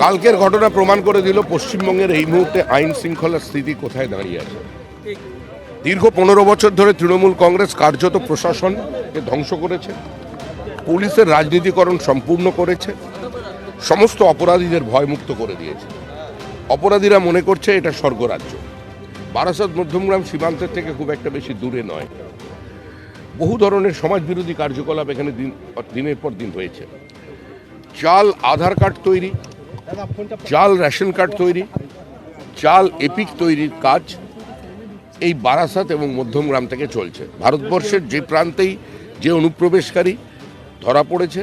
কালকের ঘটনা প্রমাণ করে দিল পশ্চিমবঙ্গের এই মুহূর্তে আইন শৃঙ্খলার স্থিতি কোথায় দাঁড়িয়ে আছে। দীর্ঘ 15 বছর ধরে তৃণমূল কংগ্রেস কার্যত প্রশাসনকে ধ্বংস করেছে, পুলিশের রাজনীতিকরণ সম্পূর্ণ করেছে, সমস্ত অপরাধীদের ভয়মুক্ত করে দিয়েছে। অপরাধীরা মনে করছে এটা স্বর্গরাজ্য। বারাসাত মধ্যমগ্রাম সীমান্তের থেকে খুব একটা বেশি দূরে নয়। বহু ধরনের সমাজবিরোধী কার্যকলাপ এখানে দিনের পর দিন হয়েছে। জাল আধার কার্ড তৈরি, জাল রেশন কার্ড তৈরি, জাল এপিক তৈরির কাজ এই বারাসাত এবং মধ্যমগ্রাম থেকে চলছে। ভারতবর্ষের যে প্রান্তেই যে অনুপ্রবেশকারী ধরা পড়েছে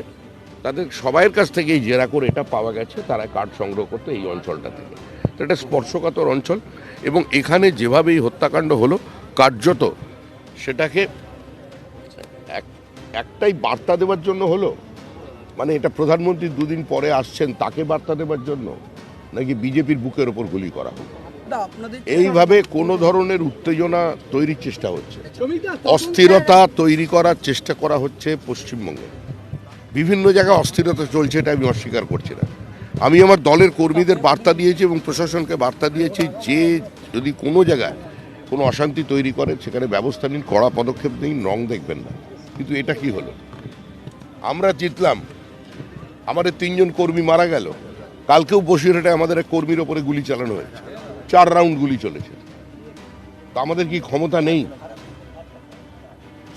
তাদের সবাইয়ের কাছ থেকেই জেরা করে এটা পাওয়া গেছে তারা কার্ড সংগ্রহ করতে এই অঞ্চলটা থেকে। তো এটা স্পর্শকাতর অঞ্চল এবং এখানে যেভাবে এই হত্যাকাণ্ড হলো কার্যত সেটাকে একটাই বার্তা দেওয়ার জন্য হলো, মানে এটা প্রধানমন্ত্রী দুদিন পরে আসছেন তাকে বার্তা দেওয়ার জন্য, নাকি বিজেপির বুকের ওপর গুলি করা হলো। এইভাবে কোনো ধরনের উত্তেজনা তৈরির চেষ্টা হচ্ছে, অস্থিরতা তৈরি করার চেষ্টা করা হচ্ছে পশ্চিমবঙ্গে। বিভিন্ন জায়গায় অস্থিরতা চলছে, এটা আমি অস্বীকার করছি না। আমি আমার দলের কর্মীদের বার্তা দিয়েছি এবং প্রশাসনকে বার্তা দিয়েছি যে যদি কোনো জায়গায় কোনো অশান্তি তৈরি করে সেখানে ব্যবস্থা নিন, কড়া পদক্ষেপ নিন, রং দেখবেন না। কিন্তু এটা কি হলো? আমরা জিতলাম, আমাদের 3 জন কর্মী মারা গেল। কালকেও বসিরহাটে আমাদের এক কর্মীর ওপরে গুলি চালানো হয়েছে, 4 রাউন্ড গুলি চলেছে। তো আমাদের কি ক্ষমতা নেই?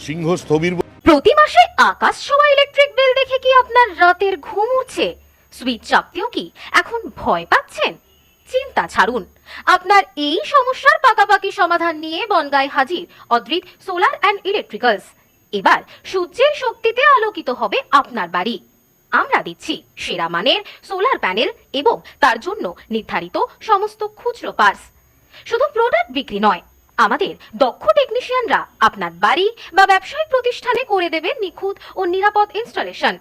সিংহ স্থবির। প্রতি মাসে আকাশ ছোঁয়া ইলেকট্রিক বিল দেখে কি আপনার রাতের ঘুম উড়ছে? সুইচ চাপতেও কি এখন ভয় পাচ্ছেন? চিন্তা ছাড়ুন, আপনার এই সমস্যার পাকাপাকি সমাধান নিয়ে বনগাঁয় হাজির অদ্রিত সোলার অ্যান্ড ইলেকট্রিক্যালস। এবার সূর্যের শক্তিতে আলোকিত হবে আপনার বাড়ি। আমরা দিচ্ছি সেরা মানের সোলার প্যানেল এবং তার জন্য নির্ধারিত সমস্ত খুচরো পার্স। শুধু প্রোডাক্ট বিক্রি নয়, আমাদের দক্ষ টেকনিশিয়ানরা আপনার বাড়ি বা ব্যবসায়িক প্রতিষ্ঠানে করে দেবে নিখুঁত ও নিরাপদ ইনস্টলেশন।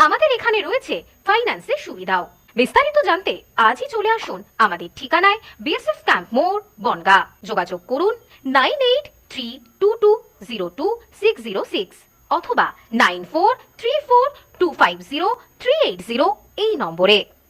আমাদের এখানে রয়েছে ফাইন্যান্সের সুবিধাও। বিস্তারিত জানতে আজই চলে আসুন আমাদের ঠিকানায়, বিএসএফ ক্যাম্প মোড়, বনগাঁ। যোগাযোগ করুন 9832202606 অথবা 9434250380 এই নম্বরে।